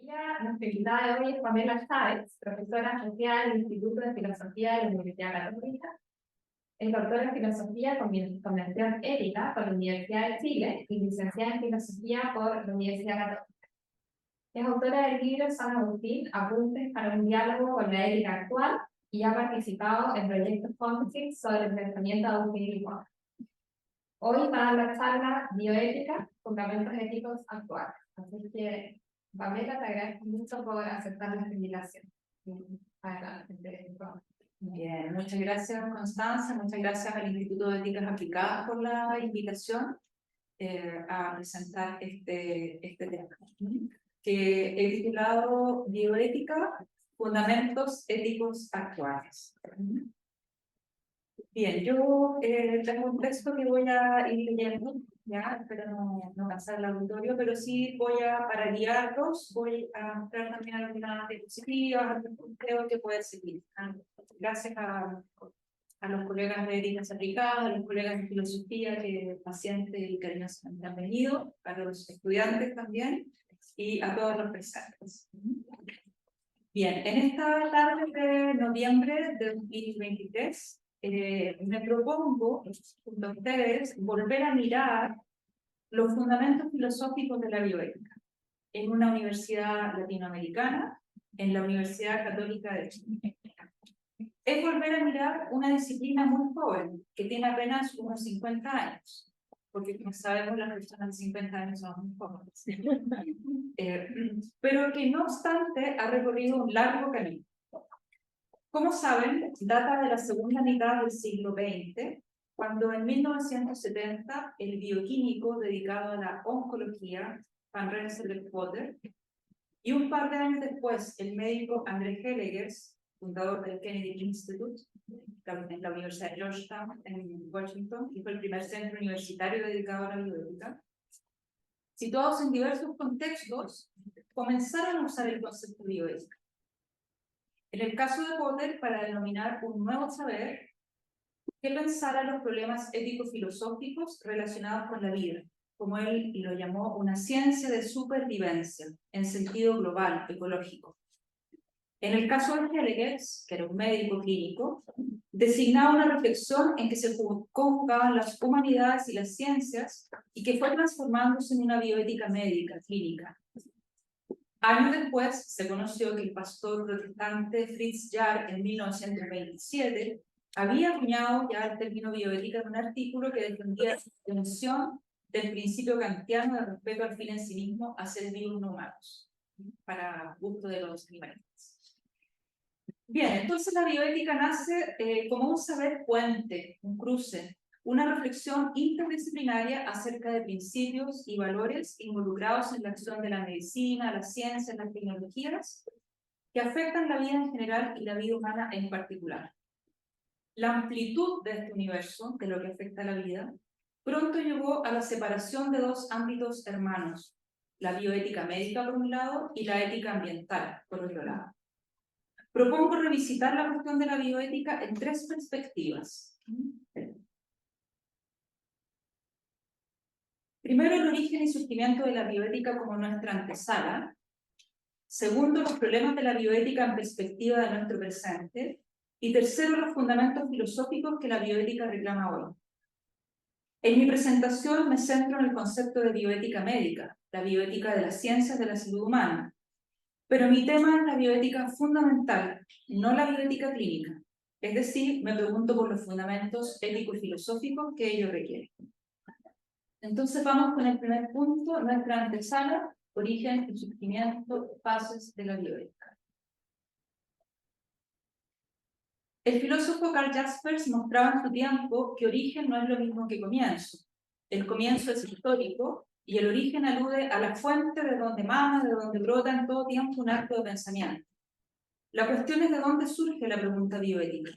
Nuestra invitada de hoy es Pamela Sáez, profesora asociada del Instituto de Filosofía de la Universidad Católica. Es doctora en Filosofía con mención ética por la Universidad de Chile y licenciada en Filosofía por la Universidad Católica. Es autora del libro San Agustín, Apuntes para un diálogo con la ética actual, y ha participado en proyectos Fontesis sobre el pensamiento agustínico. Hoy va a dar la charla Bioética, Fundamentos Éticos Actuales. Así que, Pamela, te agradezco mucho por aceptar la invitación. Bien, muchas gracias, Constanza, muchas gracias al Instituto de Éticas Aplicadas por la invitación a presentar este tema, que he titulado Bioética, Fundamentos Éticos Actuales. Bien, yo tengo un texto que voy a ir leyendo, ya, espero no cansar el auditorio, pero sí para guiarlos, voy a mostrar también algunas diapositivas, algún punteo que puede seguir. Gracias a los colegas de Éticas Aplicadas, a los colegas de Filosofía que pacientes y cariñosamente han venido, a los estudiantes también, y a todos los presentes. Bien, en esta tarde de noviembre de 2023, me propongo, junto a ustedes, volver a mirar los fundamentos filosóficos de la bioética en una universidad latinoamericana, en la Universidad Católica de Chile. Es volver a mirar una disciplina muy joven, que tiene apenas unos 50 años, porque como sabemos las personas de 50 años son muy jóvenes, pero que no obstante ha recorrido un largo camino. Como saben, data de la segunda mitad del siglo XX, cuando en 1970 el bioquímico dedicado a la oncología, Van Rensselaer, y un par de años después el médico André Hellegers, fundador del Kennedy Institute, en la Universidad de Georgetown, en Washington, que fue el primer centro universitario dedicado a la bioética, situados en diversos contextos, comenzaron a usar el concepto de bioética. En el caso de Potter, para denominar un nuevo saber que pensara los problemas ético-filosóficos relacionados con la vida, como él lo llamó, una ciencia de supervivencia, en sentido global, ecológico. En el caso de Hellegers, que era un médico clínico, designaba una reflexión en que se conjugaban las humanidades y las ciencias y que fue transformándose en una bioética médica, clínica. Años después se conoció que el pastor protestante Fritz Jarr, en 1927, había acuñado ya el término bioética en un artículo que defendía la extensión del principio kantiano de respeto al fin en sí mismo a seres vivos no humanos, para gusto de los animalistas. Bien, entonces la bioética nace como un saber puente, un cruce, una reflexión interdisciplinaria acerca de principios y valores involucrados en la acción de la medicina, la ciencia, las tecnologías, que afectan la vida en general y la vida humana en particular. La amplitud de este universo, de lo que afecta a la vida, pronto llevó a la separación de dos ámbitos hermanos, la bioética médica por un lado y la ética ambiental por otro lado. Propongo revisitar la cuestión de la bioética en tres perspectivas. Primero, el origen y surgimiento de la bioética como nuestra antesala. Segundo, los problemas de la bioética en perspectiva de nuestro presente. Y tercero, los fundamentos filosóficos que la bioética reclama hoy. En mi presentación me centro en el concepto de bioética médica, la bioética de las ciencias de la salud humana. Pero mi tema es la bioética fundamental, no la bioética clínica. Es decir, me pregunto por los fundamentos éticos y filosóficos que ello requiere. Entonces vamos con el primer punto, nuestra antesala, origen y surgimiento, fases de la bioética. El filósofo Karl Jaspers mostraba en su tiempo que origen no es lo mismo que comienzo. El comienzo es histórico y el origen alude a la fuente de donde emana, de donde brota en todo tiempo un acto de pensamiento. La cuestión es de dónde surge la pregunta bioética.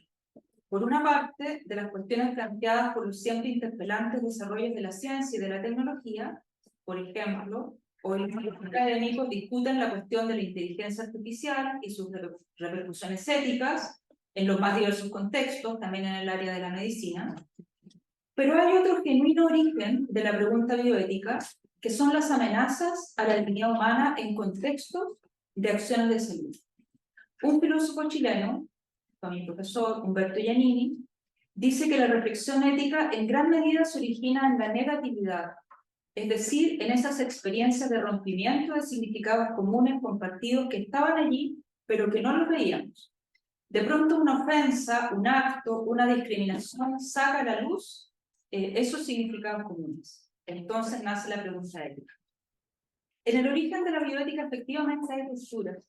Por una parte, de las cuestiones planteadas por los siempre interpelantes desarrollos de la ciencia y de la tecnología, por ejemplo, hoy los académicos discuten la cuestión de la inteligencia artificial y sus repercusiones éticas en los más diversos contextos, también en el área de la medicina. Pero hay otro genuino origen de la pregunta bioética, que son las amenazas a la dignidad humana en contextos de acciones de salud. Un filósofo chileno, con mi profesor Humberto Giannini, dice que la reflexión ética en gran medida se origina en la negatividad, es decir, en esas experiencias de rompimiento de significados comunes compartidos que estaban allí, pero que no los veíamos. De pronto una ofensa, un acto, una discriminación saca a la luz esos significados comunes. Entonces nace la pregunta ética. En el origen de la bioética efectivamente hay rupturas.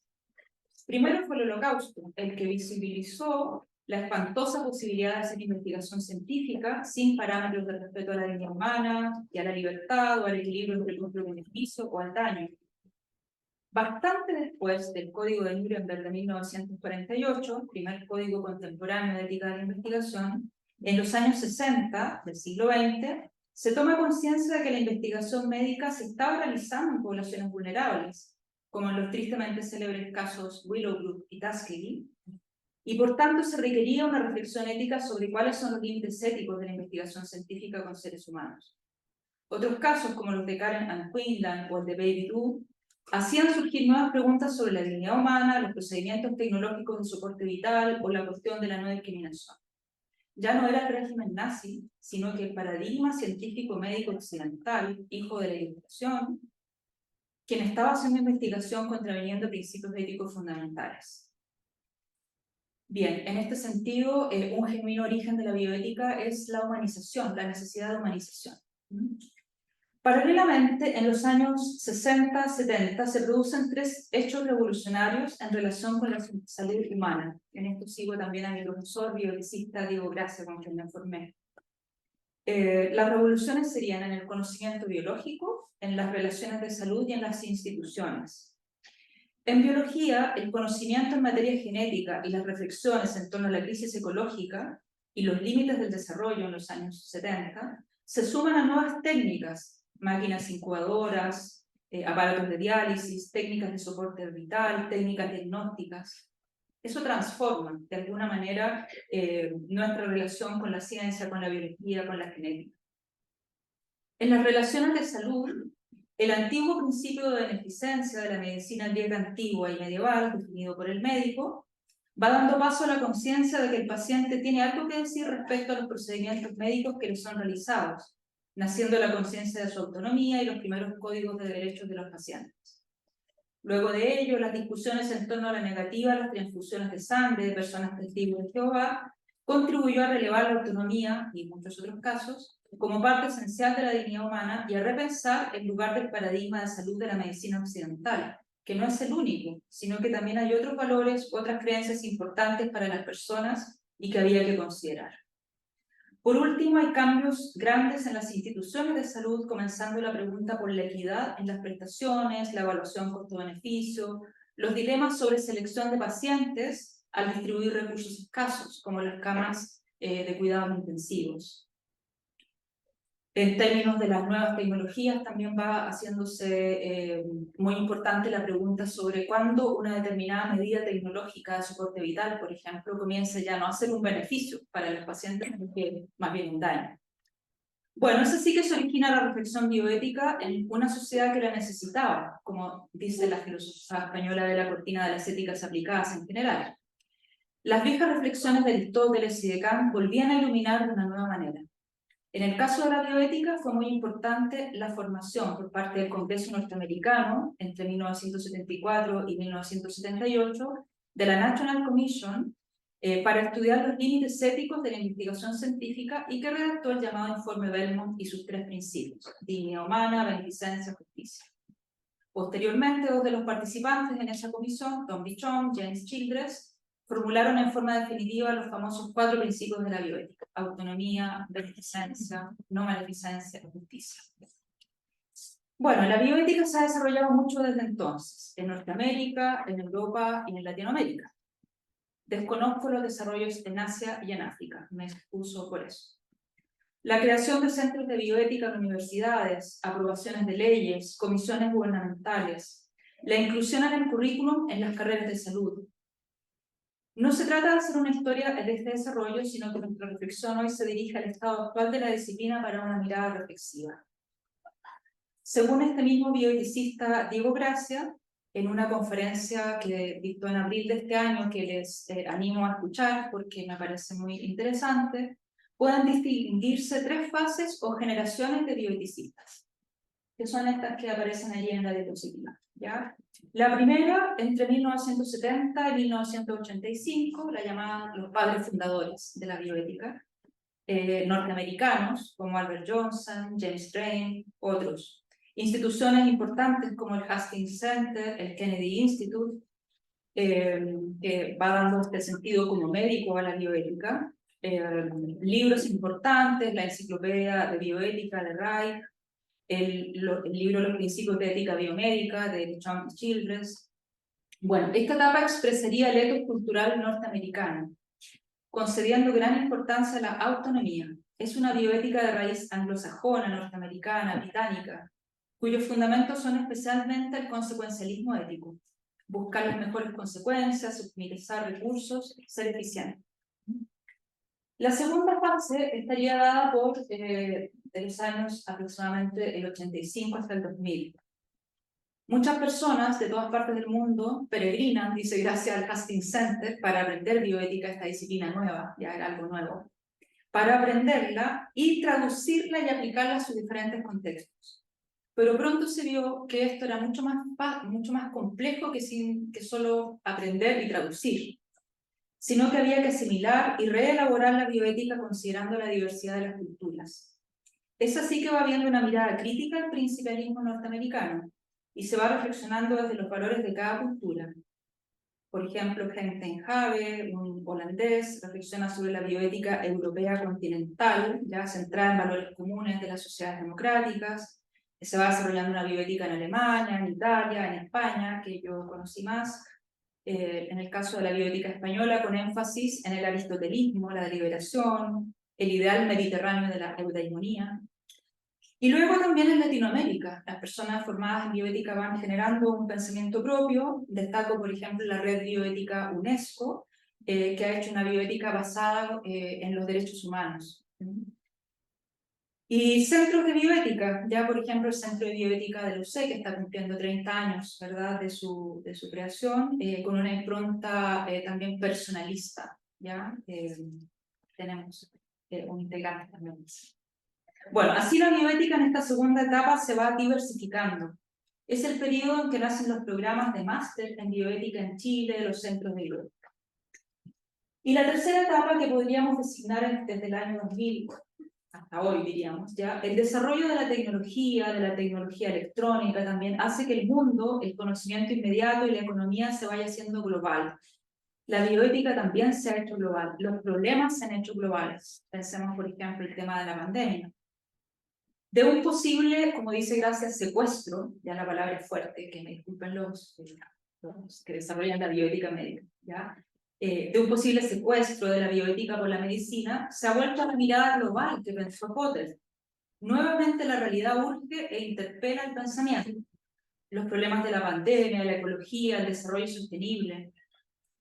Primero fue el Holocausto, el que visibilizó la espantosa posibilidad de hacer investigación científica sin parámetros de respeto a la dignidad humana, y a la libertad, o al equilibrio entre el costo-beneficio o al daño. Bastante después del Código de Nuremberg de 1948, primer código contemporáneo de ética de la investigación, en los años 60 del siglo XX, se toma conciencia de que la investigación médica se estaba realizando en poblaciones vulnerables, como en los tristemente célebres casos Willowbrook y Tuskegee, y por tanto se requería una reflexión ética sobre cuáles son los límites éticos de la investigación científica con seres humanos. Otros casos, como los de Karen Ann Quinlan o el de Baby Doe, hacían surgir nuevas preguntas sobre la dignidad humana, los procedimientos tecnológicos de soporte vital o la cuestión de la no discriminación. Ya no era el régimen nazi, sino que el paradigma científico médico occidental, hijo de la Ilustración, quien estaba haciendo investigación contraviniendo principios éticos fundamentales. Bien, en este sentido, un genuino origen de la bioética es la humanización, la necesidad de humanización. Paralelamente, en los años 60-70 se producen tres hechos revolucionarios en relación con la salud humana. En esto sigo también a mi profesor bioeticista Diego Gracia, con quien me formé. Las revoluciones serían en el conocimiento biológico, en las relaciones de salud y en las instituciones. En biología, el conocimiento en materia genética y las reflexiones en torno a la crisis ecológica y los límites del desarrollo en los años 70 se suman a nuevas técnicas, máquinas incubadoras, aparatos de diálisis, técnicas de soporte vital, técnicas diagnósticas. Eso transforma, de alguna manera, nuestra relación con la ciencia, con la biología, con la genética. En las relaciones de salud, el antiguo principio de beneficencia de la medicina griega antigua y medieval, definido por el médico, va dando paso a la conciencia de que el paciente tiene algo que decir respecto a los procedimientos médicos que le son realizados, naciendo la conciencia de su autonomía y los primeros códigos de derechos de los pacientes. Luego de ello, las discusiones en torno a la negativa a las transfusiones de sangre de personas testigos de Jehová contribuyó a relevar la autonomía, y en muchos otros casos, como parte esencial de la dignidad humana y a repensar el lugar del paradigma de salud de la medicina occidental, que no es el único, sino que también hay otros valores, otras creencias importantes para las personas y que había que considerar. Por último, hay cambios grandes en las instituciones de salud, comenzando la pregunta por la equidad en las prestaciones, la evaluación costo-beneficio, los dilemas sobre selección de pacientes al distribuir recursos escasos, como las camas de cuidados intensivos. En términos de las nuevas tecnologías, también va haciéndose muy importante la pregunta sobre cuándo una determinada medida tecnológica de soporte vital, por ejemplo, comienza ya no a ser un beneficio para los pacientes, sino que más bien un daño. Bueno, es así que se origina la reflexión bioética en una sociedad que la necesitaba, como dice la filosofía española de la cortina de las éticas aplicadas en general. Las viejas reflexiones de Aristóteles y de Kant volvían a iluminar de una nueva manera. En el caso de la bioética fue muy importante la formación por parte del Congreso norteamericano entre 1974 y 1978 de la National Commission para estudiar los límites éticos de la investigación científica y que redactó el llamado Informe Belmont y sus tres principios: dignidad humana, beneficencia, justicia. Posteriormente, dos de los participantes en esa comisión, Tom Bichon, James Childress, formularon en forma definitiva los famosos 4 principios de la bioética: autonomía, beneficencia, no maleficencia y justicia. Bueno, la bioética se ha desarrollado mucho desde entonces, en Norteamérica, en Europa y en Latinoamérica. Desconozco los desarrollos en Asia y en África, me excuso por eso. La creación de centros de bioética en universidades, aprobaciones de leyes, comisiones gubernamentales, la inclusión en el currículum en las carreras de salud. No se trata de hacer una historia de este desarrollo, sino que nuestra reflexión hoy se dirige al estado actual de la disciplina para una mirada reflexiva. Según este mismo bioeticista Diego Gracia, en una conferencia que dictó en abril de este año, que les animo a escuchar porque me parece muy interesante. Pueden distinguirse 3 fases o generaciones de bioeticistas, que son estas que aparecen allí en la diapositiva, ¿ya? La primera, entre 1970 y 1985, la llamaban los padres fundadores de la bioética, norteamericanos, como Albert Johnson, James Drain, otros. Instituciones importantes como el Hastings Center, el Kennedy Institute, que va dando este sentido como médico a la bioética. Libros importantes, la enciclopedia de bioética de Reich, el libro Los principios de ética biomédica de John Childress. Bueno, esta etapa expresaría el ethos cultural norteamericano, concediendo gran importancia a la autonomía. Es una bioética de raíz anglosajona, norteamericana, británica, cuyos fundamentos son especialmente el consecuencialismo ético, buscar las mejores consecuencias, optimizar recursos, ser eficiente. La segunda fase estaría dada por de los años aproximadamente el 85 hasta el 2000. Muchas personas de todas partes del mundo peregrinan, dice, gracias al Hastings Center, para aprender bioética, esta disciplina nueva, ya era algo nuevo, para aprenderla y traducirla y aplicarla a sus diferentes contextos. Pero pronto se vio que esto era mucho más complejo que solo aprender y traducir, sino que había que asimilar y reelaborar la bioética considerando la diversidad de las culturas. Es así que va habiendo una mirada crítica al principialismo norteamericano y se va reflexionando desde los valores de cada cultura. Por ejemplo, Henk ten Have, un holandés, reflexiona sobre la bioética europea continental, ya centrada en valores comunes de las sociedades democráticas. Se va desarrollando una bioética en Alemania, en Italia, en España, que yo conocí más. En el caso de la bioética española, con énfasis en el aristotelismo, la deliberación, el ideal mediterráneo de la eudaimonía. Y luego también en Latinoamérica, las personas formadas en bioética van generando un pensamiento propio. Destaco, por ejemplo, la red bioética UNESCO, que ha hecho una bioética basada en los derechos humanos. Y centros de bioética, ya por ejemplo el Centro de Bioética de la UC, que está cumpliendo 30 años, ¿verdad?, de su creación, con una impronta también personalista, ¿ya? Tenemos un integrante también. Bueno, así la bioética en esta segunda etapa se va diversificando. Es el periodo en que nacen los programas de máster en bioética en Chile, los centros de bioética. Y la tercera etapa que podríamos designar desde el año 2000 hasta hoy, diríamos, ya, el desarrollo de la tecnología electrónica también hace que el mundo, el conocimiento inmediato y la economía se vaya haciendo global. La bioética también se ha hecho global, los problemas se han hecho globales. Pensemos, por ejemplo, el tema de la pandemia. De un posible, como dice Gracias, secuestro, ya la palabra es fuerte, que me disculpen los que desarrollan la bioética médica, ¿ya? De un posible secuestro de la bioética por la medicina, se ha vuelto a la mirada global que pensó Potter. Nuevamente la realidad urge e interpela el pensamiento. Los problemas de la pandemia, la ecología, el desarrollo sostenible.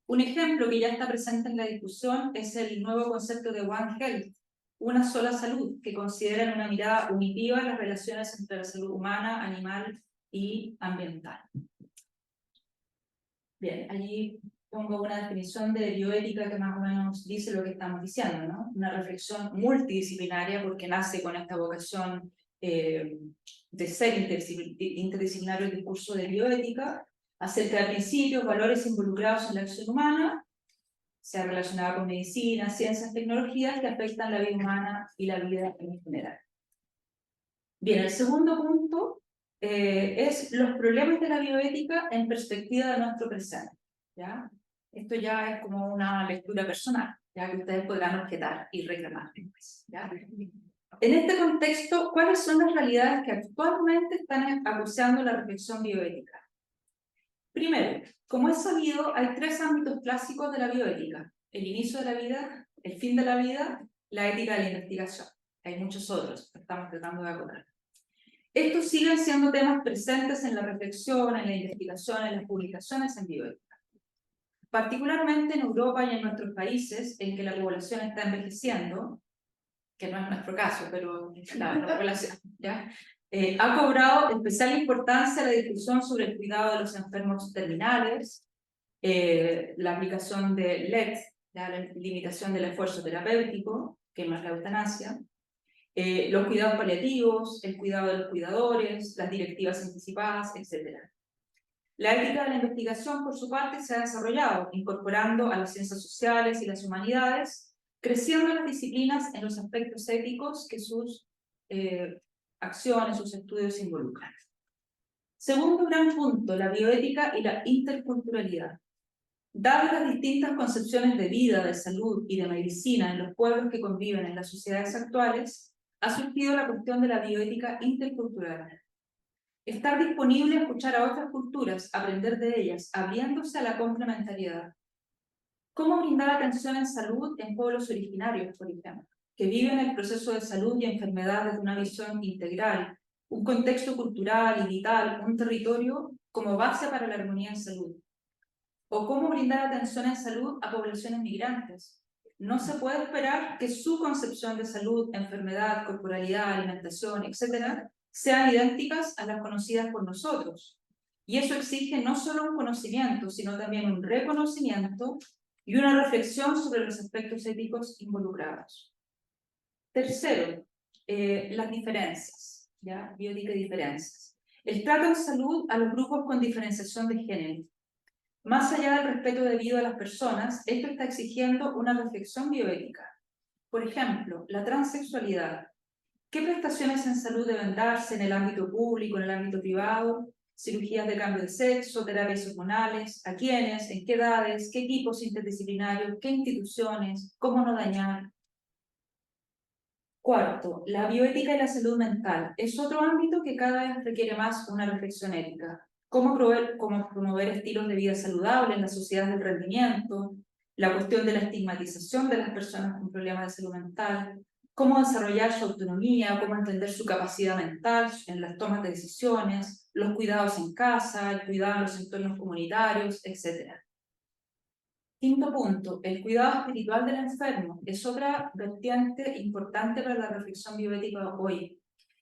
Un ejemplo que ya está presente en la discusión es el nuevo concepto de One Health, una sola salud, que considera en una mirada unitiva las relaciones entre la salud humana, animal y ambiental. Bien, allí pongo una definición de bioética que más o menos dice lo que estamos diciendo, ¿no? Una reflexión multidisciplinaria porque nace con esta vocación de ser interdisciplinario el discurso de bioética, acerca de principios, valores involucrados en la acción humana, sea relacionada con medicina, ciencias, tecnologías que afectan la vida humana y la vida en general. Bien, el segundo punto es los problemas de la bioética en perspectiva de nuestro presente, ¿ya? Esto ya es como una lectura personal, ya que ustedes podrán objetar y reclamar, ¿ya? En este contexto, ¿cuáles son las realidades que actualmente están acuciando la reflexión bioética? Primero, como es sabido, hay 3 ámbitos clásicos de la bioética: el inicio de la vida, el fin de la vida, la ética de la investigación. Hay muchos otros que estamos tratando de acotar. Estos siguen siendo temas presentes en la reflexión, en la investigación, en las publicaciones en bioética. Particularmente en Europa y en nuestros países, en que la población está envejeciendo, que no es nuestro caso, pero la población, ¿ya? Ha cobrado especial importancia la discusión sobre el cuidado de los enfermos terminales, la aplicación de LED, la limitación del esfuerzo terapéutico, que no es la eutanasia, los cuidados paliativos, el cuidado de los cuidadores, las directivas anticipadas, etc. La ética de la investigación, por su parte, se ha desarrollado, incorporando a las ciencias sociales y las humanidades, creciendo las disciplinas en los aspectos éticos que sus acciones, sus estudios involucran. Segundo gran punto, la bioética y la interculturalidad. Dadas las distintas concepciones de vida, de salud y de medicina en los pueblos que conviven en las sociedades actuales, ha surgido la cuestión de la bioética intercultural. Estar disponible a escuchar a otras culturas, aprender de ellas, abriéndose a la complementariedad. ¿Cómo brindar atención en salud en pueblos originarios, por ejemplo, que viven el proceso de salud y enfermedad desde una visión integral, un contexto cultural y vital, un territorio como base para la armonía en salud? ¿O cómo brindar atención en salud a poblaciones migrantes? No se puede esperar que su concepción de salud, enfermedad, corporalidad, alimentación, etc., sean idénticas a las conocidas por nosotros. Y eso exige no solo un conocimiento, sino también un reconocimiento y una reflexión sobre los aspectos éticos involucrados. Tercero, las diferencias, ¿ya? Bioética y diferencias. El trato en salud a los grupos con diferenciación de género. Más allá del respeto debido a las personas, esto está exigiendo una reflexión bioética. Por ejemplo, la transexualidad. ¿Qué prestaciones en salud deben darse en el ámbito público, en el ámbito privado? Cirugías de cambio de sexo, terapias hormonales, ¿a quiénes? ¿En qué edades? ¿Qué equipos interdisciplinarios? ¿Qué instituciones? ¿Cómo no dañar? Cuarto, la bioética y la salud mental. Es otro ámbito que cada vez requiere más una reflexión ética. Cómo promover estilos de vida saludables en la sociedad del rendimiento, la cuestión de la estigmatización de las personas con problemas de salud mental, cómo desarrollar su autonomía, cómo entender su capacidad mental en las tomas de decisiones, los cuidados en casa, el cuidado en los entornos comunitarios, etc. Quinto punto, el cuidado espiritual del enfermo es otra vertiente importante para la reflexión bioética hoy.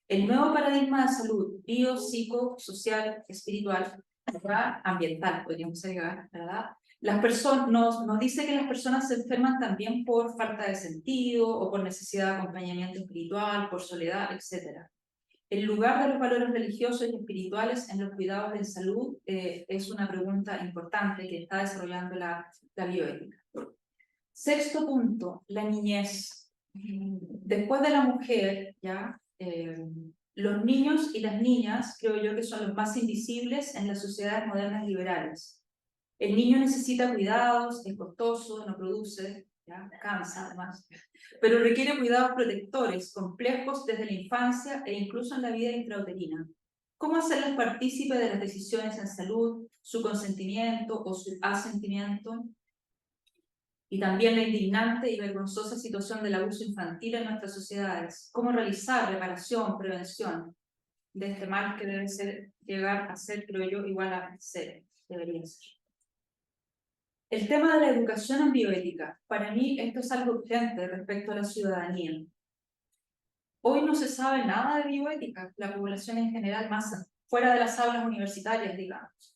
El nuevo paradigma de salud, bio, psico, social, espiritual, ¿verdad? Ambiental, podríamos agregar, ¿verdad? Nos dice que las personas se enferman también por falta de sentido o por necesidad de acompañamiento espiritual, por soledad, etc. El lugar de los valores religiosos y espirituales en los cuidados de salud es una pregunta importante que está desarrollando la bioética. Sexto punto, la niñez. Después de la mujer, ¿ya? Los niños y las niñas, creo yo que son los más invisibles en las sociedades modernas liberales. El niño necesita cuidados, es costoso, no produce, ¿ya? Cansa además, pero requiere cuidados protectores, complejos desde la infancia e incluso en la vida intrauterina. ¿Cómo hacerles partícipe de las decisiones en salud, su consentimiento o su asentimiento? Y también la indignante y vergonzosa situación del abuso infantil en nuestras sociedades. ¿Cómo realizar reparación, prevención de este mal que debe llegar a ser, creo yo, igual a ser, debería ser? El tema de la educación en bioética. Para mí esto es algo urgente respecto a la ciudadanía. Hoy no se sabe nada de bioética, la población en general, más fuera de las aulas universitarias, digamos.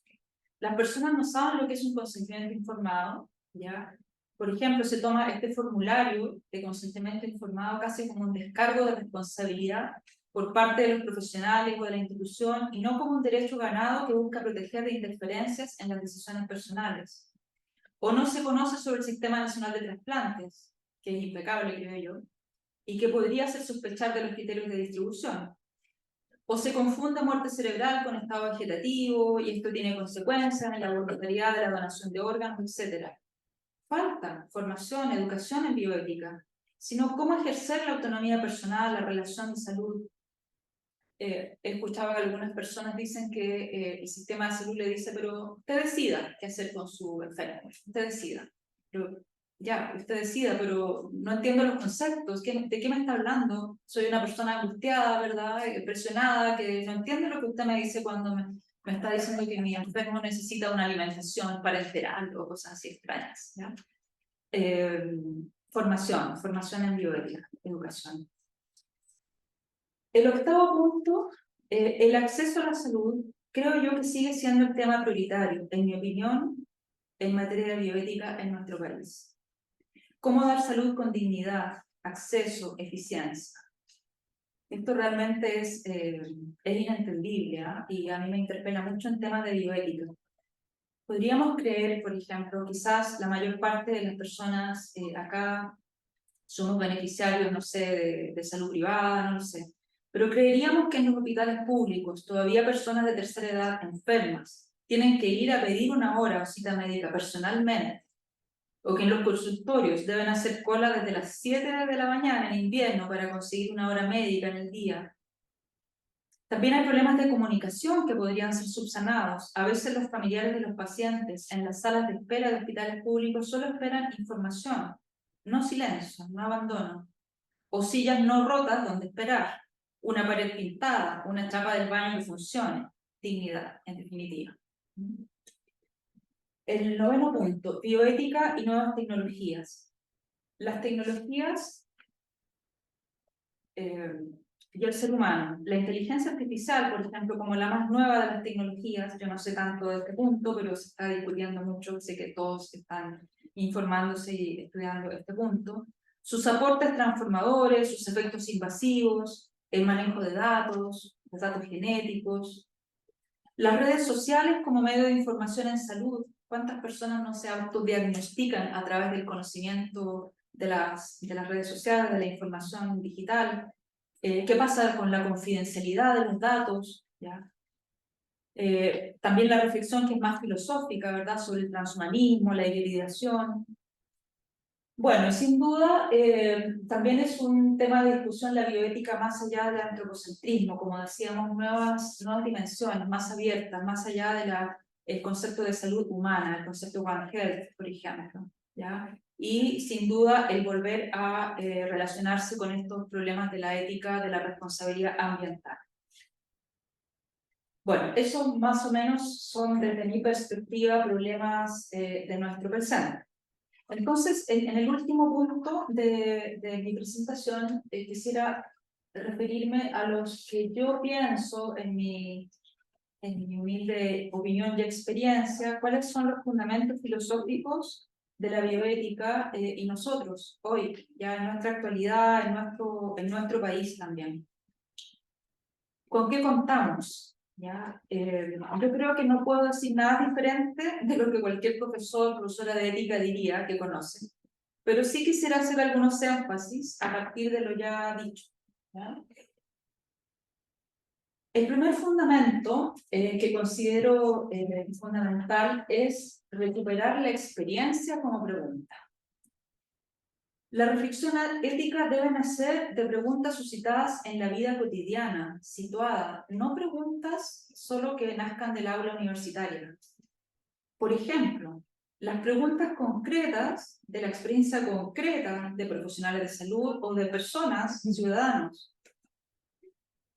Las personas no saben lo que es un consentimiento informado, ¿ya? Por ejemplo, se toma este formulario de consentimiento informado casi como un descargo de responsabilidad por parte de los profesionales o de la institución y no como un derecho ganado que busca proteger de interferencias en las decisiones personales. O no se conoce sobre el Sistema Nacional de Trasplantes, que es impecable, creo yo, y que podría hacer sospechar de los criterios de distribución. O se confunde muerte cerebral con estado vegetativo, y esto tiene consecuencias en la voluntariedad de la donación de órganos, etc. Falta formación, educación en bioética, sino cómo ejercer la autonomía personal, la relación de salud. He escuchado que algunas personas dicen que el sistema de salud le dice, pero usted decida qué hacer con su enfermo, usted decida. Pero, ya, usted decida, pero no entiendo los conceptos, ¿de qué me está hablando? Soy una persona angustiada, ¿verdad? Presionada, que no entiende lo que usted me dice cuando me está diciendo que mi enfermo necesita una alimentación para esperarlo, o cosas así extrañas, ¿ya? Formación en bioética, educación. El octavo punto El acceso a la salud creo yo que sigue siendo el tema prioritario, en mi opinión, en materia de bioética en nuestro país. ¿Cómo dar salud con dignidad, acceso, eficiencia? Esto realmente es inentendible, ¿eh? Y a mí me interpela mucho en temas de bioética. Podríamos creer, por ejemplo, quizás la mayor parte de las personas acá somos beneficiarios, no sé, de salud privada, no lo sé. Pero creeríamos que en los hospitales públicos todavía personas de tercera edad enfermas tienen que ir a pedir una hora o cita médica personalmente, o que en los consultorios deben hacer cola desde las 7 de la mañana en invierno para conseguir una hora médica en el día. También hay problemas de comunicación que podrían ser subsanados. A veces los familiares de los pacientes en las salas de espera de hospitales públicos solo esperan información, no silencio, no abandono. O sillas no rotas donde esperar, una pared pintada, una chapa del baño que funcione. Dignidad, en definitiva. El noveno punto, bioética y nuevas tecnologías. Las tecnologías y el ser humano. La inteligencia artificial, por ejemplo, como la más nueva de las tecnologías, yo no sé tanto de este punto, pero se está discutiendo mucho, sé que todos están informándose y estudiando este punto. Sus aportes transformadores, sus efectos invasivos, el manejo de datos, los datos genéticos. Las redes sociales como medio de información en salud. ¿Cuántas personas no se autodiagnostican a través del conocimiento de las redes sociales, de la información digital? ¿Qué pasa con la confidencialidad de los datos? ¿Ya? También la reflexión que es más filosófica, ¿verdad? Sobre el transhumanismo, la hibridación. Bueno, y sin duda, también es un tema de discusión la bioética más allá del antropocentrismo, como decíamos, nuevas dimensiones, más abiertas, más allá del concepto de salud humana, el concepto One Health, por ejemplo. ¿Ya? Y sin duda el volver a relacionarse con estos problemas de la ética, de la responsabilidad ambiental. Bueno, esos más o menos son desde mi perspectiva problemas de nuestro presente. Entonces, en el último punto de mi presentación, quisiera referirme a los que yo pienso en mi humilde opinión y experiencia, cuáles son los fundamentos filosóficos de la bioética y nosotros hoy, ya en nuestra actualidad, en nuestro país también. ¿Con qué contamos? ¿Ya? Yo creo que no puedo decir nada diferente de lo que cualquier profesora de ética diría que conoce, pero sí quisiera hacer algunos énfasis a partir de lo ya dicho. ¿Ya? El primer fundamento que considero fundamental es recuperar la experiencia como pregunta. La reflexión ética debe nacer de preguntas suscitadas en la vida cotidiana, situada, no preguntas solo que nazcan del aula universitaria. Por ejemplo, las preguntas concretas de la experiencia concreta de profesionales de salud o de personas, ciudadanos.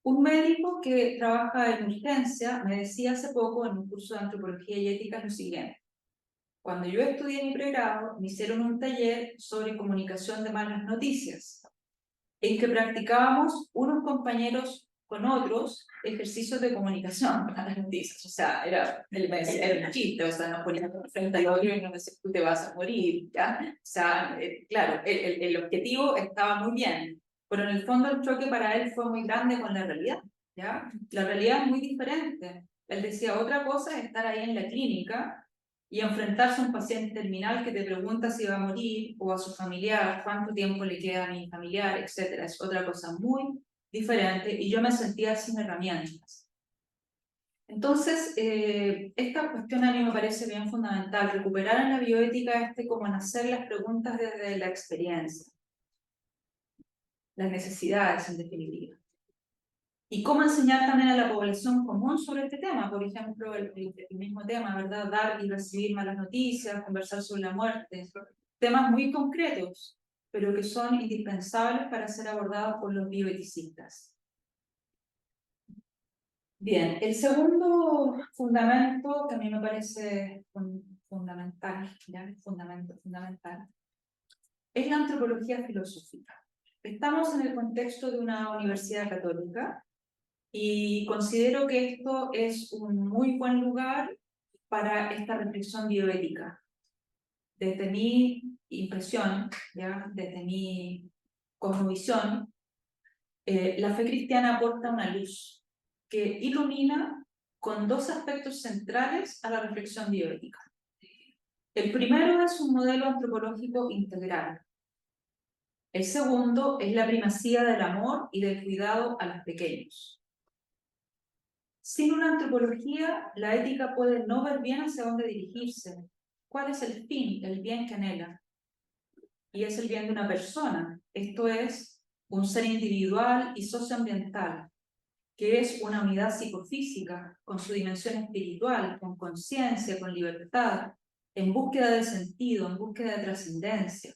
Un médico que trabaja en urgencia me decía hace poco en un curso de antropología y ética lo siguiente. Cuando yo estudié mi pregrado, me hicieron un taller sobre comunicación de malas noticias, en que practicábamos unos compañeros con otros ejercicios de comunicación para las noticias. O sea, era un chiste, o sea, nos poníamos frente al otro y nos decían, tú te vas a morir, ¿ya? O sea, claro, el objetivo estaba muy bien, pero en el fondo el choque para él fue muy grande con la realidad, ¿ya? La realidad es muy diferente. Él decía, otra cosa es estar ahí en la clínica y enfrentarse a un paciente terminal que te pregunta si va a morir, o a su familiar, cuánto tiempo le queda a mi familiar, etc. Es otra cosa muy diferente y yo me sentía sin herramientas. Entonces, esta cuestión a mí me parece bien fundamental, recuperar en la bioética como en hacer las preguntas desde la experiencia, las necesidades en definitiva. Y cómo enseñar también a la población común sobre este tema, por ejemplo, el mismo tema, ¿verdad? Dar y recibir malas noticias, conversar sobre la muerte, temas muy concretos, pero que son indispensables para ser abordados por los bioeticistas. Bien, el segundo fundamento que a mí me parece fundamental, ¿ya? Fundamental, es la antropología filosófica. Estamos en el contexto de una universidad católica, Y considero que esto es un muy buen lugar para esta reflexión bioética. Desde mi impresión, ¿ya? Desde mi cosmovisión, la fe cristiana aporta una luz que ilumina con dos aspectos centrales a la reflexión bioética. El primero es un modelo antropológico integral. El segundo es la primacía del amor y del cuidado a los pequeños. Sin una antropología, la ética puede no ver bien hacia dónde dirigirse. ¿Cuál es el fin, el bien que anhela? Y es el bien de una persona. Esto es un ser individual y socioambiental, que es una unidad psicofísica, con su dimensión espiritual, con conciencia, con libertad, en búsqueda de sentido, en búsqueda de trascendencia.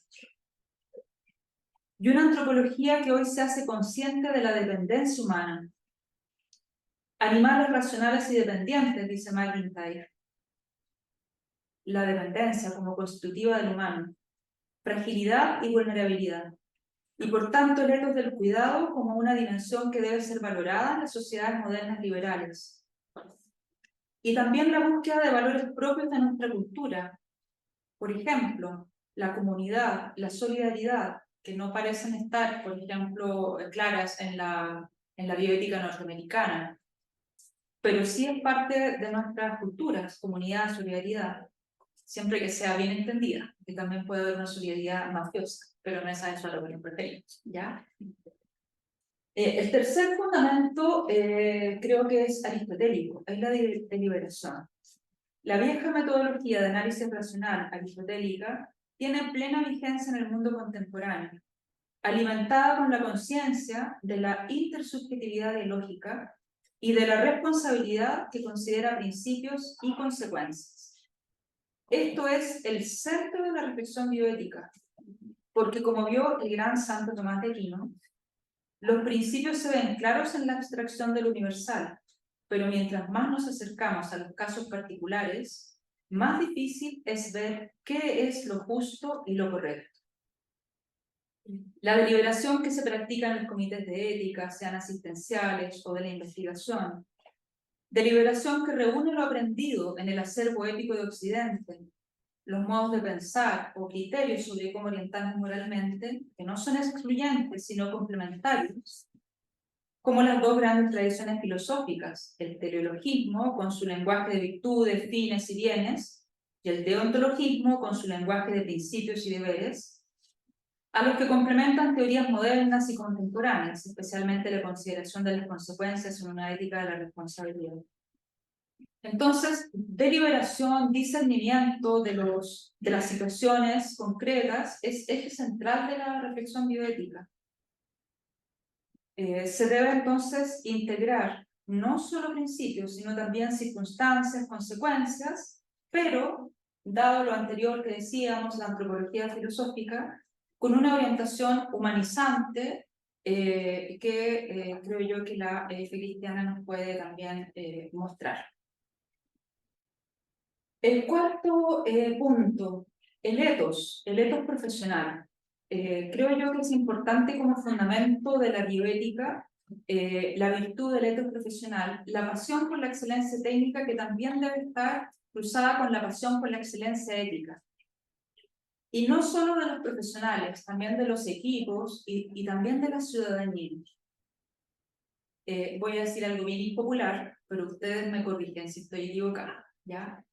Y una antropología que hoy se hace consciente de la dependencia humana. Animales racionales y dependientes, dice McIntyre. La dependencia como constitutiva del humano, fragilidad y vulnerabilidad. Y por tanto el etos del cuidado como una dimensión que debe ser valorada en las sociedades modernas liberales. Y también la búsqueda de valores propios de nuestra cultura. Por ejemplo, la comunidad, la solidaridad, que no parecen estar, por ejemplo, claras en la bioética norteamericana, pero sí es parte de nuestras culturas, comunidad, solidaridad, siempre que sea bien entendida, que también puede haber una solidaridad mafiosa, pero no es a eso a lo que nos referimos, ¿ya? El tercer fundamento creo que es aristotélico, es la deliberación. La vieja metodología de análisis racional aristotélica tiene plena vigencia en el mundo contemporáneo, alimentada con la conciencia de la intersubjetividad lógica y de la responsabilidad que considera principios y consecuencias. Esto es el centro de la reflexión bioética, porque como vio el gran Santo Tomás de Aquino, los principios se ven claros en la abstracción del universal, pero mientras más nos acercamos a los casos particulares, más difícil es ver qué es lo justo y lo correcto. La deliberación que se practica en los comités de ética, sean asistenciales o de la investigación, deliberación que reúne lo aprendido en el acervo ético de Occidente, los modos de pensar o criterios sobre cómo orientarnos moralmente, que no son excluyentes, sino complementarios, como las dos grandes tradiciones filosóficas, el teleologismo con su lenguaje de virtudes, fines y bienes, y el deontologismo con su lenguaje de principios y deberes, a los que complementan teorías modernas y contemporáneas, especialmente la consideración de las consecuencias en una ética de la responsabilidad. Entonces, deliberación, discernimiento de las situaciones concretas es eje central de la reflexión bioética. Se debe entonces integrar no solo principios, sino también circunstancias, consecuencias, pero, dado lo anterior que decíamos, la antropología filosófica, con una orientación humanizante que creo yo que la fe cristiana nos puede también mostrar. El cuarto punto, el etos profesional. Creo yo que es importante como fundamento de la bioética la virtud del etos profesional, la pasión por la excelencia técnica que también debe estar cruzada con la pasión por la excelencia ética. Y no solo de los profesionales, también de los equipos y también de la ciudadanía. Voy a decir algo bien impopular, pero ustedes me corrigen si estoy equivocada, ¿ya?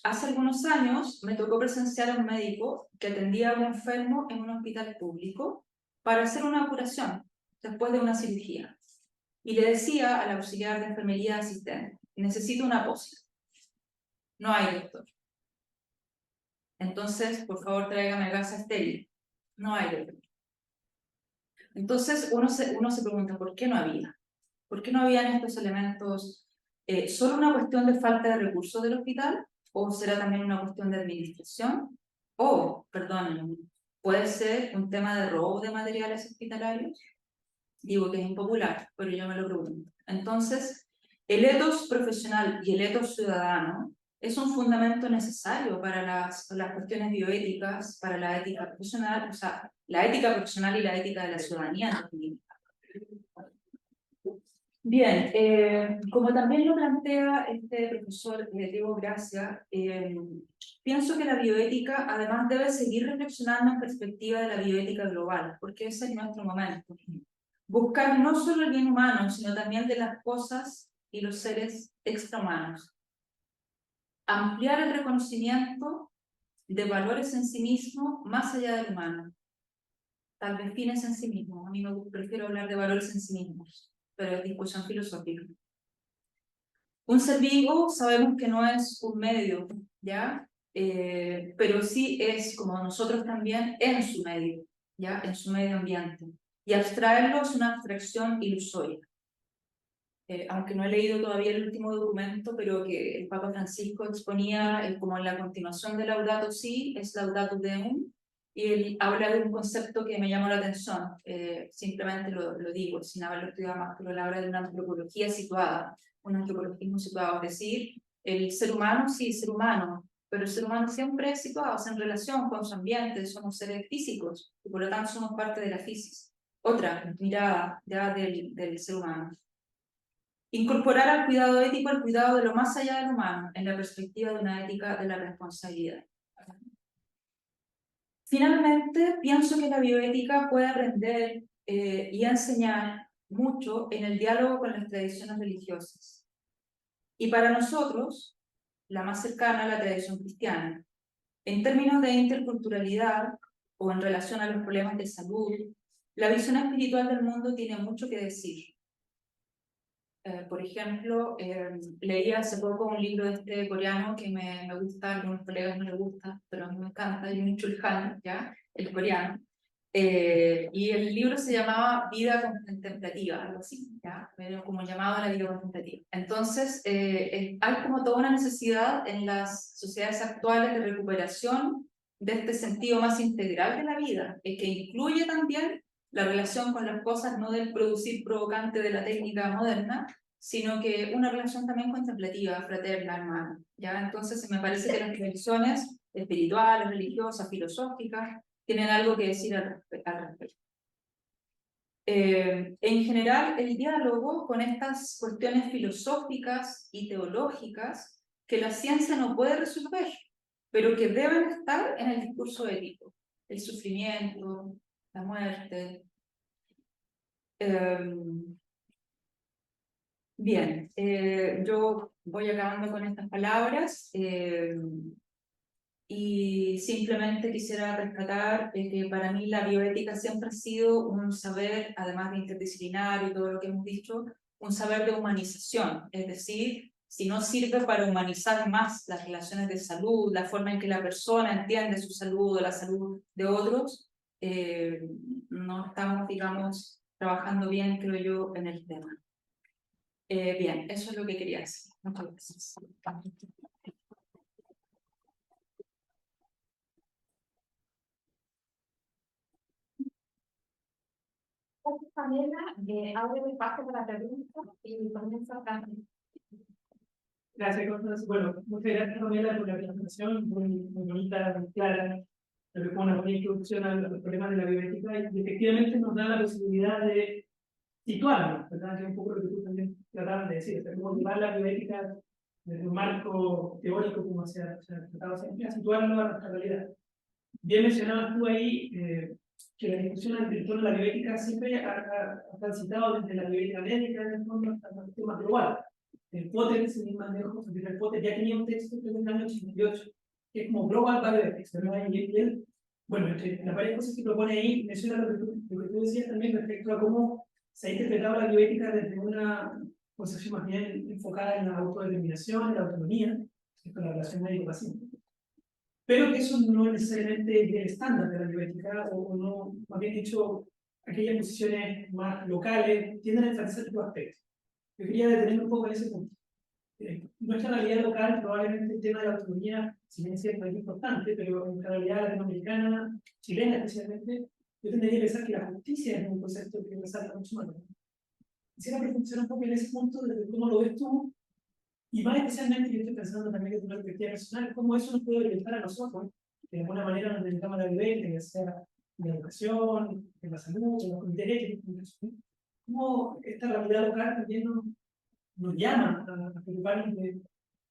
Hace algunos años me tocó presenciar a un médico que atendía a un enfermo en un hospital público para hacer una curación después de una cirugía. Y le decía al auxiliar de enfermería asistente, necesito una apósito. No hay, doctor. Entonces, por favor, tráigame gasa estéril. No hay, doctor. Entonces, uno se pregunta, ¿por qué no había? ¿Por qué no habían estos elementos? ¿Solo una cuestión de falta de recursos del hospital? ¿O será también una cuestión de administración? O, perdón, ¿puede ser un tema de robo de materiales hospitalarios? Digo que es impopular, pero yo me lo pregunto. Entonces, el etos profesional y el etos ciudadano es un fundamento necesario para las cuestiones bioéticas, para la ética profesional, o sea, la ética profesional y la ética de la ciudadanía. Bien, como también lo plantea este profesor Diego Gracia, pienso que la bioética además debe seguir reflexionando en perspectiva de la bioética global, porque ese es nuestro momento. Buscar no solo el bien humano, sino también de las cosas y los seres extrahumanos. Ampliar el reconocimiento de valores en sí mismo más allá del humano. Tal vez fines en sí mismos. A mí me prefiero hablar de valores en sí mismos, pero es discusión filosófica. Un ser vivo sabemos que no es un medio, ¿ya? Pero sí es, como nosotros también, en su medio, ¿ya? En su medio ambiente. Y abstraerlo es una abstracción ilusoria. Aunque no he leído todavía el último documento, pero que el Papa Francisco exponía como en la continuación de Laudato Si, es Laudato Deum, y él habla de un concepto que me llamó la atención, simplemente lo digo, sin haberlo estudiado más, pero él habla de una antropología situada, un antropologismo situado, es decir, el ser humano, sí, ser humano, pero el ser humano siempre es situado, en relación con su ambiente, somos seres físicos, y por lo tanto somos parte de la física. Otra mirada ya del ser humano. Incorporar al cuidado ético el cuidado de lo más allá del humano, en la perspectiva de una ética de la responsabilidad. Finalmente, pienso que la bioética puede aprender y enseñar mucho en el diálogo con las tradiciones religiosas. Y para nosotros, la más cercana a la tradición cristiana. En términos de interculturalidad o en relación a los problemas de salud, la visión espiritual del mundo tiene mucho que decir. Por ejemplo, leí hace poco un libro de este coreano que me gusta, a algunos colegas no les gusta, pero a mí me encanta, Yoon Chul Han, ¿ya? El coreano. Y el libro se llamaba Vida Contemplativa, algo así, ¿ya? Pero como llamado a la vida contemplativa. Entonces, hay como toda una necesidad en las sociedades actuales de recuperación de este sentido más integral de la vida, que incluye también la relación con las cosas, no del producir provocante de la técnica moderna, sino que una relación también contemplativa, fraterna, hermana, ¿ya? Entonces me parece que las tradiciones espirituales, religiosas, filosóficas, tienen algo que decir al respecto. En general, el diálogo con estas cuestiones filosóficas y teológicas que la ciencia no puede resolver, pero que deben estar en el discurso ético. El sufrimiento, la muerte. Bien, yo voy acabando con estas palabras y simplemente quisiera rescatar que para mí la bioética siempre ha sido un saber, además de interdisciplinario y todo lo que hemos dicho, un saber de humanización, es decir, si no sirve para humanizar más las relaciones de salud, la forma en que la persona entiende su salud o la salud de otros, no estamos, digamos, trabajando bien, creo yo, en el tema. Bien, eso es lo que quería decir. Muchas gracias. Gracias, Pamela. Ahora el paso para la pregunta y comienzo a. Gracias, Constanza. Bueno, muchas gracias, Pamela, por la presentación, muy bonita, muy clara, lo que fue una buena introducción a los problemas de la bioética y efectivamente nos da la posibilidad de situarnos, ¿verdad? Que es un poco lo que tú también tratabas de decir, o sea, cómo llevar la bioética desde un marco teórico, como se ha tratado siempre, a situarlo a nuestra realidad. Bien mencionabas tú ahí que la discusión en torno a la bioética siempre ha transitado desde la bioética médica, en el fondo, hasta los temas globales. El Potter, sin ir más lejos, el Potter ya tenía un texto desde el año 88, que es como Global Bioethics, ¿verdad? Y él, bueno, entre las varias cosas que propone ahí, menciona lo que tú decías también respecto a cómo se ha interpretado la bioética desde una concepción más bien enfocada en la autodeterminación, en la autonomía, respecto a la relación médico-paciente. Pero que eso no necesariamente es el estándar de la bioética, o no, más bien dicho, aquellas posiciones más locales tienden a enfatizar estos aspectos. Yo quería detenerme un poco en ese punto. Nuestra realidad local, probablemente el tema de la autonomía, si bien es cierto, es importante, pero en la realidad latinoamericana, chilena especialmente, yo tendría que pensar que la justicia es un concepto que resalta mucho más. Quisiera profundizar un poco en ese punto, desde cómo lo ves tú, y más especialmente, yo estoy pensando también desde una perspectiva personal, cómo eso nos puede orientar a nosotros, que de alguna manera nos dedicamos a la vivienda, ya sea en la educación, en la salud, en los comités éticos, cómo esta realidad local también nos llama a preocuparnos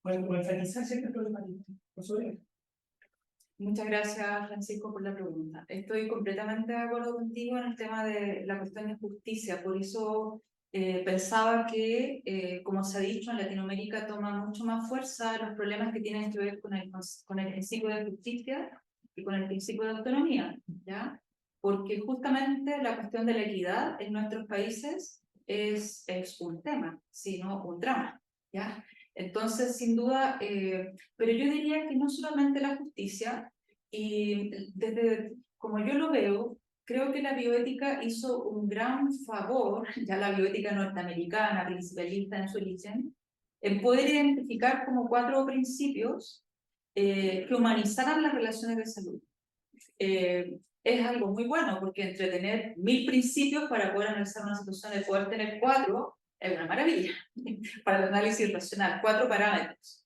o a enfatizar ciertas problemáticas. Profesor. Muchas gracias, Francisco, por la pregunta. Estoy completamente de acuerdo contigo en el tema de la cuestión de justicia. Por eso pensaba que, como se ha dicho, en Latinoamérica toma mucho más fuerza los problemas que tienen que ver con el principio de justicia y con el principio de autonomía, ¿ya? Porque justamente la cuestión de la equidad en nuestros países es un tema, sino un drama, ¿ya? Entonces, sin duda, pero yo diría que no solamente la justicia, y desde como yo lo veo, creo que la bioética hizo un gran favor, ya la bioética norteamericana, principalista en su origen, en poder identificar como 4 principios que humanizaran las relaciones de salud. Es algo muy bueno, porque entre tener 1000 principios para poder analizar una situación de poder tener 4, es una maravilla para el análisis racional, 4 parámetros.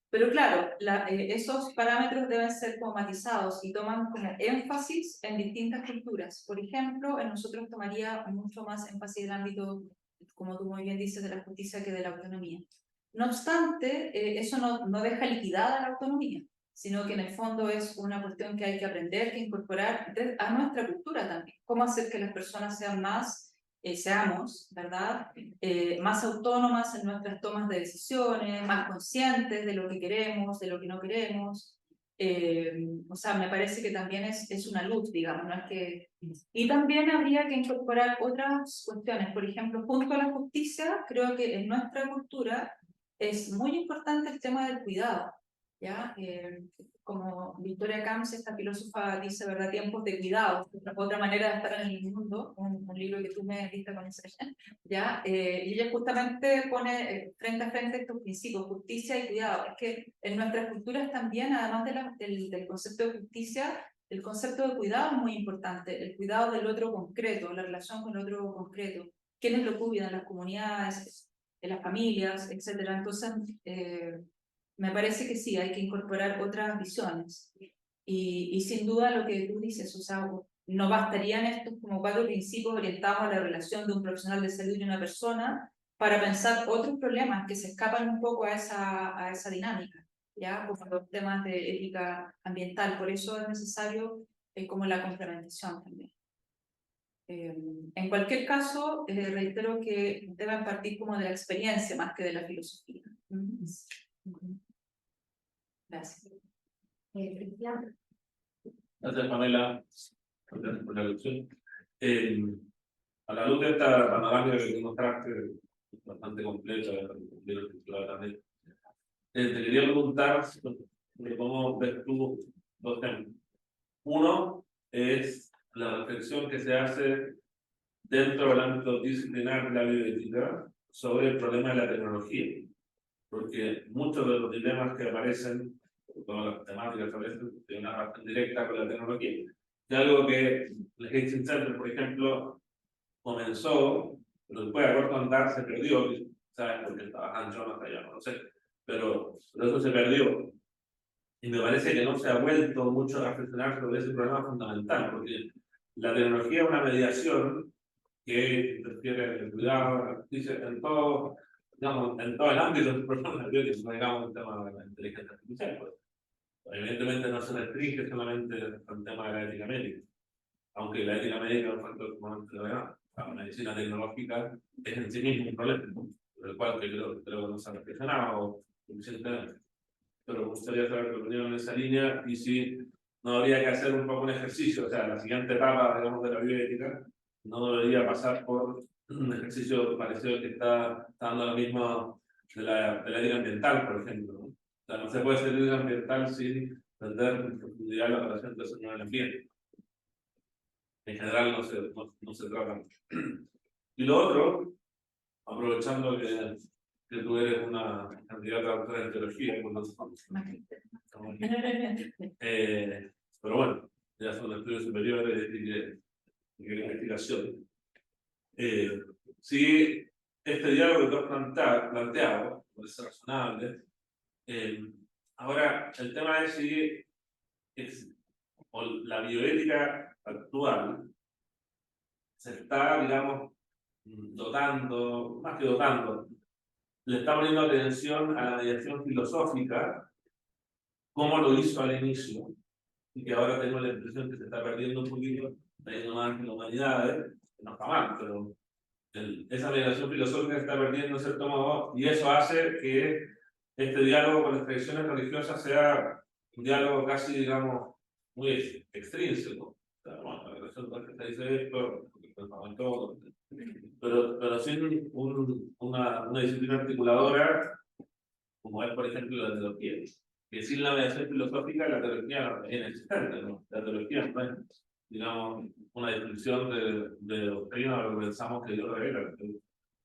Pero claro, esos parámetros deben ser como matizados y toman como énfasis en distintas culturas. Por ejemplo, en nosotros tomaría mucho más énfasis el ámbito, como tú muy bien dices, de la justicia que de la autonomía. No obstante, eso no deja liquidada la autonomía, sino que en el fondo es una cuestión que hay que aprender, que incorporar a nuestra cultura también. Cómo hacer que las personas sean más, seamos, ¿verdad? Más autónomas en nuestras tomas de decisiones, más conscientes de lo que queremos, de lo que no queremos. O sea, me parece que también es una luz, digamos, ¿no? Es que... Y también habría que incorporar otras cuestiones. Por ejemplo, junto a la justicia, creo que en nuestra cultura es muy importante el tema del cuidado, ¿ya? Como Victoria Camps, esta filósofa, dice, ¿verdad? Tiempos de cuidado, otra manera de estar en el mundo, un libro que tú me diste con ese, ¿ya? Y ella justamente pone frente a frente estos principios, justicia y cuidado. Es que en nuestras culturas también, además del concepto de justicia, el concepto de cuidado es muy importante, el cuidado del otro concreto, la relación con el otro concreto, quiénes lo cuidan, las comunidades, las familias, etcétera. Entonces, me parece que sí, hay que incorporar otras visiones. Y sin duda lo que tú dices, o sea, no bastarían estos como 4 principios orientados a la relación de un profesional de salud y una persona para pensar otros problemas que se escapan un poco a esa dinámica, ¿ya? Como los temas de ética ambiental. Por eso es necesario como la complementación también. En cualquier caso, reitero que deben partir como de la experiencia más que de la filosofía. Gracias. Cristian. Gracias, Pamela, por la lección. A la luz de esta panorámica que tú mostraste, bastante completa, también, te quería preguntar cómo ves tú 2 temas. Uno es la reflexión que se hace dentro del ámbito disciplinar de la bioética sobre el problema de la tecnología, porque muchos de los dilemas que aparecen, todas las temáticas que aparecen, tienen una relación directa con la tecnología. Es algo que el Hastings Center, por ejemplo, comenzó, pero después a corto andar se perdió, ¿sabes? Porque trabajan yo más allá, no lo sé, pero eso se perdió. Y me parece que no se ha vuelto mucho a reflexionar sobre ese problema fundamental, porque la tecnología es una mediación que interfiere en el cuidado, en la justicia, en todo, digamos, en todo el ámbito del problema de no digamos el tema de la inteligencia artificial. Pues. Evidentemente no se restringe solamente al tema de la ética médica, aunque la ética médica es un factor sumamente relevante. La medicina tecnológica es en sí mismo un problema, por el cual creo que no se ha reflexionado suficientemente. Pero me gustaría saber tu opinión en esa línea y si no habría que hacer un poco un ejercicio, o sea, la siguiente etapa, digamos, de la bioética no debería pasar por un ejercicio parecido al que está dando lo mismo de la ética ambiental, por ejemplo. ¿No? O sea, no se puede hacer ética ambiental sin entender en profundidad la relación de con el ambiente. En general no se trata. Y lo otro, aprovechando que tú eres una candidata a doctora en teología, por lo pero bueno, ya son estudios superiores y de investigación. Si este diálogo que tú has planteado puede ser razonable, ahora el tema es si o la bioética actual se está, digamos, dotando, más que dotando, le está poniendo atención a la mediación filosófica, como lo hizo al inicio, y que ahora tengo la impresión que se está perdiendo un poquito, está yendo más en la humanidades, que no está mal, pero esa mediación filosófica se está perdiendo en cierto modo, y eso hace que este diálogo con las tradiciones religiosas sea un diálogo casi, digamos, muy extrínseco. O sea, bueno, la religión te dice esto, porque pensamos en todo, pero sin una disciplina articuladora, como es, por ejemplo, la teología. Que sin la mediación filosófica, la teología es inexistente, ¿no? La teología no es, digamos, una descripción de doctrina de lo que pensamos que Dios revela.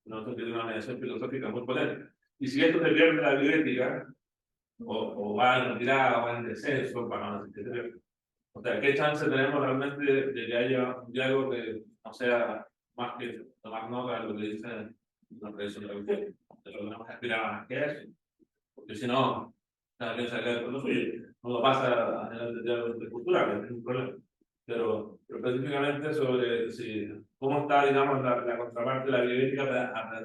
Nosotros tenemos una mediación filosófica muy potente. Y si esto se pierde en la bioética, o va en retirada, o va en descenso, para no decir, o sea, ¿qué chance tenemos realmente de que haya un diálogo que no sea más que tomar nota de lo que dicen la tradición religiosa? De lo que tenemos que aspirar más que eso. Porque si no, cada quien saca con lo suyo. No lo pasa a nivel de diálogo intercultural, es un problema. Pero específicamente sobre cómo está, digamos, la contraparte de la bioética para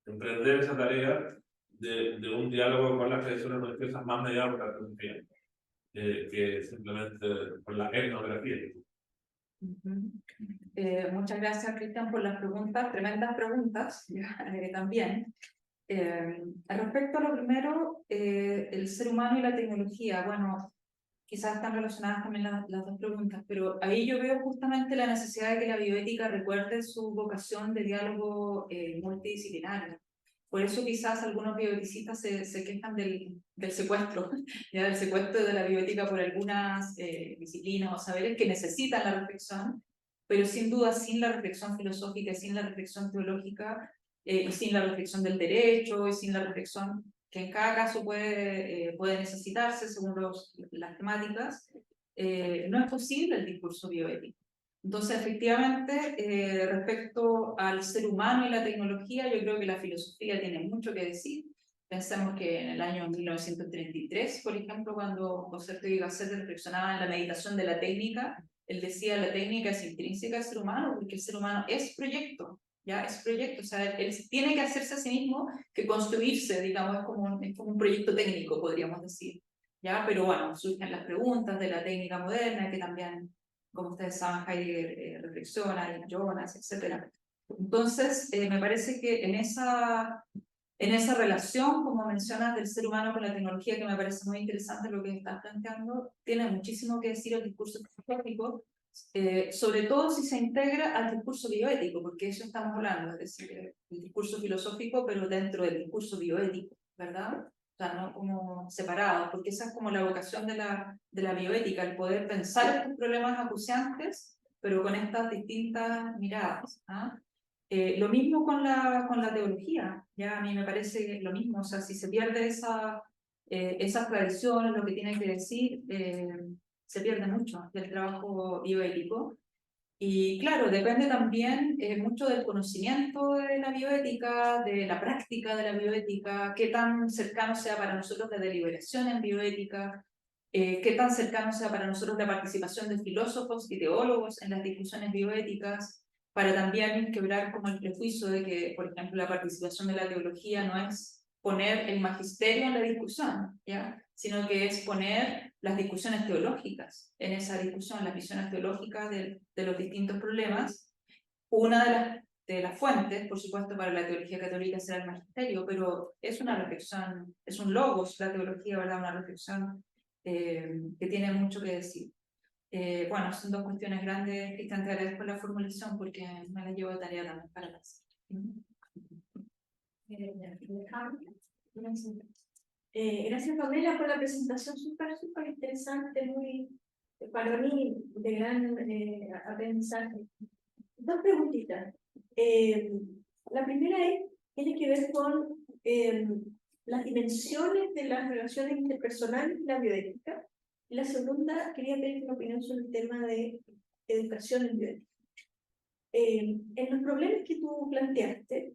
emprender esa tarea de un diálogo con las tradiciones religiosas más mediadas por la filosofía, que simplemente por la etnografía. Muchas gracias, Cristian, por las preguntas, tremendas preguntas también. Respecto a lo primero, el ser humano y la tecnología, bueno, quizás están relacionadas también las dos preguntas, pero ahí yo veo justamente la necesidad de que la bioética recuerde su vocación de diálogo multidisciplinario. Por eso quizás algunos bioeticistas se quejan del secuestro, ya del secuestro de la bioética por algunas disciplinas o saberes que necesitan la reflexión, pero sin duda sin la reflexión filosófica, sin la reflexión teológica, y sin la reflexión del derecho, y sin la reflexión que en cada caso puede necesitarse según las temáticas, no es posible el discurso bioético. Entonces, efectivamente, respecto al ser humano y la tecnología, yo creo que la filosofía tiene mucho que decir. Pensemos que en el año 1933, por ejemplo, cuando José Ortega y Gasset reflexionaba en la meditación de la técnica, él decía la técnica es intrínseca al ser humano porque el ser humano es proyecto, ya es proyecto, o sea, él tiene que hacerse a sí mismo que construirse, digamos, es como un proyecto técnico, podríamos decir, ya, pero bueno, surgen las preguntas de la técnica moderna que también, como ustedes saben, Heidegger reflexiona, y Jonas, etc. Entonces, me parece que en esa relación, como mencionas, del ser humano con la tecnología, que me parece muy interesante lo que estás planteando, tiene muchísimo que decir el discurso filosófico, sobre todo si se integra al discurso bioético, porque eso estamos hablando, es decir, el discurso filosófico, pero dentro del discurso bioético, ¿verdad? O sea, no como separado, porque esa es como la vocación de la bioética, el poder pensar estos problemas acuciantes, pero con estas distintas miradas. ¿Ah? Lo mismo con la teología, ya a mí me parece lo mismo, o sea, si se pierde esas tradiciones, lo que tiene que decir, se pierde mucho del trabajo bioético. Y claro, depende también mucho del conocimiento de la bioética, de la práctica de la bioética, qué tan cercano sea para nosotros la deliberación en bioética, qué tan cercano sea para nosotros la participación de filósofos y teólogos en las discusiones bioéticas, para también quebrar como el prejuicio de que, por ejemplo, la participación de la teología no es poner el magisterio en la discusión, ¿ya? Sino que es poner las discusiones teológicas en esa discusión, las visiones teológicas de los distintos problemas. Una de las fuentes, por supuesto, para la teología católica será el magisterio, pero es una reflexión, es un logos la teología, ¿verdad? Una reflexión que tiene mucho que decir. Bueno, son dos cuestiones grandes, Cristian, te agradezco la formulación porque me la llevo de tarea también para las. Gracias, Pamela, por la presentación súper interesante, muy, para mí, de gran aprendizaje. Dos preguntitas. La primera tiene que ver con las dimensiones de las relaciones interpersonales y la bioética. Y la segunda, quería pedir una opinión sobre el tema de educación en bioética. En los problemas que tú planteaste,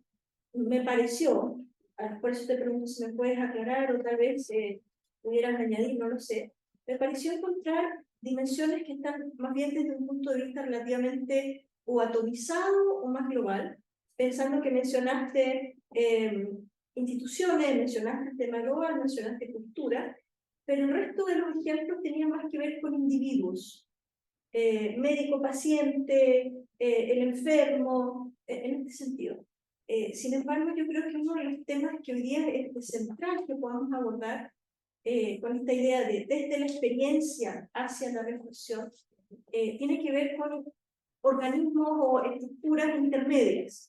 me pareció, por eso te pregunto si me puedes aclarar o tal vez pudieras añadir, no lo sé, me pareció encontrar dimensiones que están más bien desde un punto de vista relativamente o atomizado o más global, pensando que mencionaste instituciones, mencionaste tema global, mencionaste cultura, pero el resto de los ejemplos tenían más que ver con individuos. Médico, paciente, el enfermo, en este sentido. Sin embargo, yo creo que uno de los temas que hoy día es central que podamos abordar con esta idea de desde la experiencia hacia la reflexión, tiene que ver con organismos o estructuras intermedias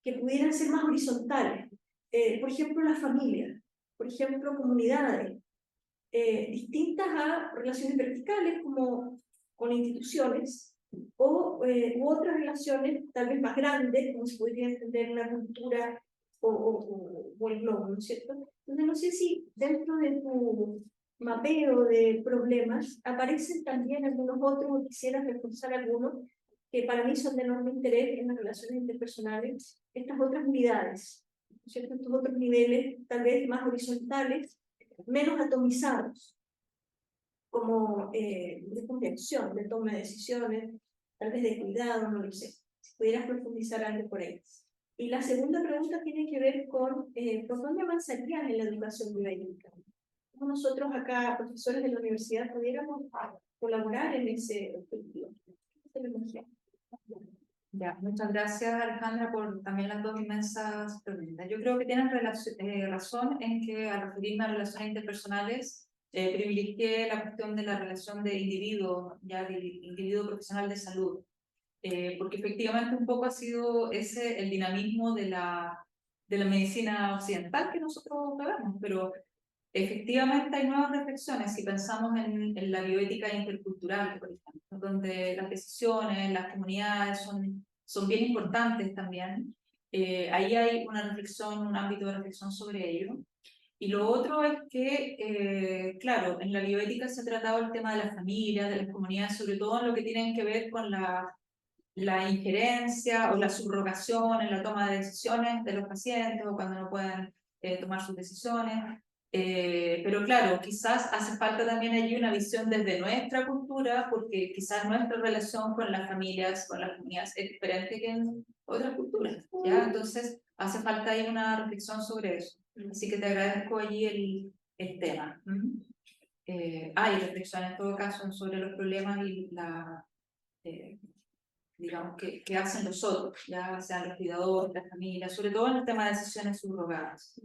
que pudieran ser más horizontales. Por ejemplo, las familias, por ejemplo, comunidades, distintas a relaciones verticales como con instituciones u otras relaciones tal vez más grandes, como se podría entender una cultura o el globo, ¿no es cierto? Entonces no sé si dentro de tu mapeo de problemas aparecen también algunos otros, o quisieras reforzar algunos, que para mí son de enorme interés en las relaciones interpersonales, estas otras unidades, ¿no es cierto? Estos otros niveles tal vez más horizontales, menos atomizados, como de acción, de toma de decisiones, tal vez de cuidado, no lo sé. Si pudieras profundizar algo por ahí. Y la segunda pregunta tiene que ver con ¿por dónde avanzarías en la educación bioética? ¿Cómo nosotros acá, profesores de la universidad, pudiéramos colaborar en ese objetivo? Ya, muchas gracias Alejandra por también las dos inmensas preguntas. Yo creo que tienes razón en que al referirme a relaciones interpersonales privilegié la cuestión de la relación de individuo, ya del individuo profesional de salud, porque efectivamente un poco ha sido ese el dinamismo de la medicina occidental que nosotros vemos, pero efectivamente hay nuevas reflexiones si pensamos en la bioética intercultural, por ejemplo, donde las decisiones, las comunidades son bien importantes también. Ahí hay una reflexión, un ámbito de reflexión sobre ello. Y lo otro es que, claro, en la bioética se ha tratado el tema de las familias, de las comunidades, sobre todo en lo que tienen que ver con la injerencia o la subrogación en la toma de decisiones de los pacientes o cuando no pueden tomar sus decisiones. Pero claro, quizás hace falta también allí una visión desde nuestra cultura, porque quizás nuestra relación con las familias, con las comunidades es diferente que en otras culturas, ¿ya? Entonces hace falta ahí una reflexión sobre eso. Así que te agradezco allí el tema. Y reflexión en todo caso sobre los problemas y digamos, que hacen los otros, ya sean los cuidadores, las familias, sobre todo en el tema de decisiones subrogadas.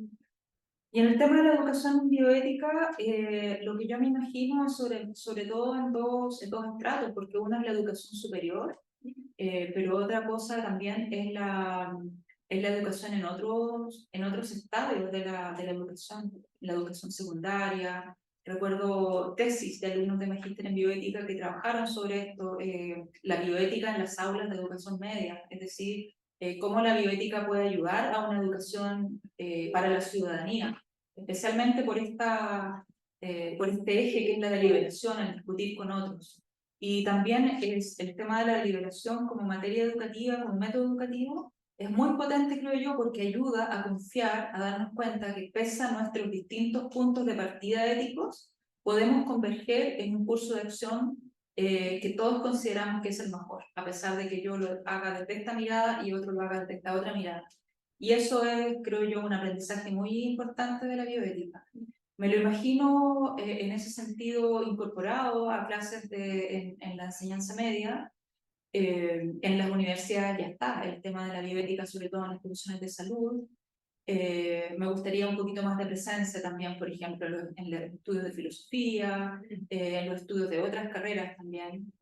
Y en el tema de la educación bioética, lo que yo me imagino es sobre todo en dos estratos, porque una es la educación superior, pero otra cosa también es la educación en otros estadios de la educación, la educación secundaria. Recuerdo tesis de alumnos de magíster en bioética que trabajaron sobre esto, la bioética en las aulas de educación media, es decir, cómo la bioética puede ayudar a una educación para la ciudadanía, especialmente por este eje que es la deliberación, el discutir con otros. Y también es el tema de la deliberación como materia educativa, como método educativo, es muy potente, creo yo, porque ayuda a confiar, a darnos cuenta que pese a nuestros distintos puntos de partida éticos, podemos converger en un curso de acción que todos consideramos que es el mejor, a pesar de que yo lo haga desde esta mirada y otro lo haga desde esta otra mirada. Y eso es, creo yo, un aprendizaje muy importante de la bioética. Me lo imagino en ese sentido incorporado a clases en la enseñanza media. En las universidades ya está el tema de la bioética, sobre todo en las instituciones de salud. Me gustaría un poquito más de presencia también, por ejemplo, en los estudios de filosofía, en los estudios de otras carreras también,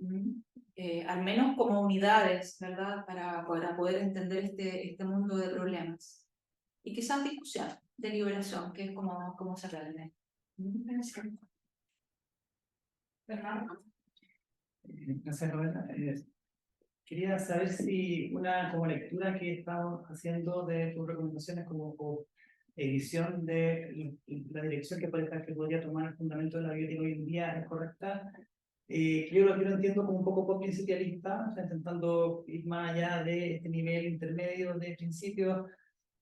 al menos como unidades, ¿verdad? Para poder entender este mundo de problemas. Y quizás discusión, deliberación, que es como se realiza. Gracias. Fernando. Gracias, Roberta. Quería saber si una como lectura que estamos haciendo de tus recomendaciones como edición de la dirección que podría tomar el fundamento de la bioética hoy en día es correcta. Yo lo entiendo como un poco poco principialista, o sea, intentando ir más allá de este nivel intermedio de principios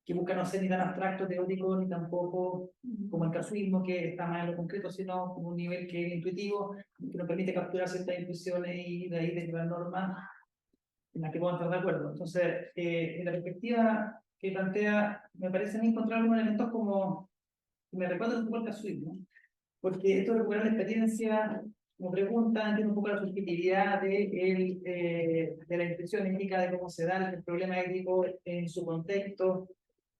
que busca no ser ni tan abstracto, teórico, ni tampoco como el casuismo que está más en lo concreto, sino como un nivel que es intuitivo, que nos permite capturar ciertas intuiciones y de ahí derivar normas en la que puedo estar de acuerdo. Entonces, en la perspectiva que plantea, me parece a mí encontrar algunos elementos como, me recuerda un poco el casuismo, porque esto de recuperar la experiencia, como pregunta, entiende un poco la subjetividad de la impresión ética de cómo se da el problema ético en su contexto,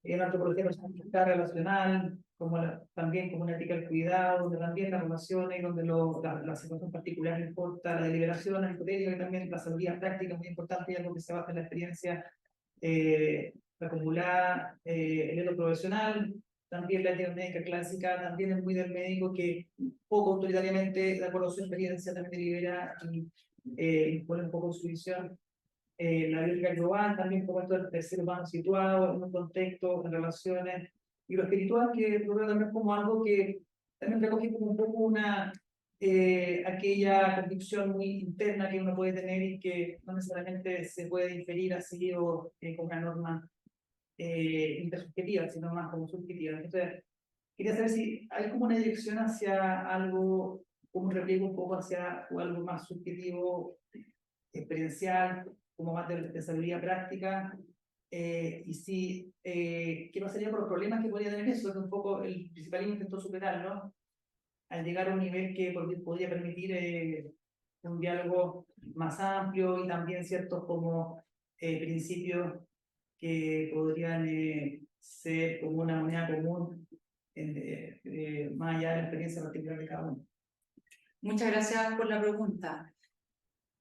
en antropología personal relacional, como también como una ética del cuidado, donde también las relaciones, donde la situación particular importa, la deliberación, la hipotética, y también la sabiduría práctica, muy importante, y algo que se basa en la experiencia acumulada, el hilo profesional, también la ética médica clásica, también es muy del médico que poco autoritariamente, de acuerdo a su experiencia, también delibera y impone un poco su visión. La bíblica global, también como esto del ser humano situado en un contexto, en relaciones, y lo espiritual, que lo veo también como algo que también recoge como un poco aquella convicción muy interna que uno puede tener y que no necesariamente se puede inferir así o como una norma intersubjetiva, sino más como subjetiva. Entonces, quería saber si hay como una dirección hacia algo, como un repliego un poco hacia o algo más subjetivo, experiencial, como más de sabiduría práctica, y si, ¿qué pasaría por los problemas que podría tener eso? Que un poco el principalismo intentó superarlo, al llegar a un nivel que podría permitir un diálogo más amplio y también ciertos como principios que podrían ser como una moneda común más allá de la experiencia particular de cada uno. Muchas gracias por la pregunta.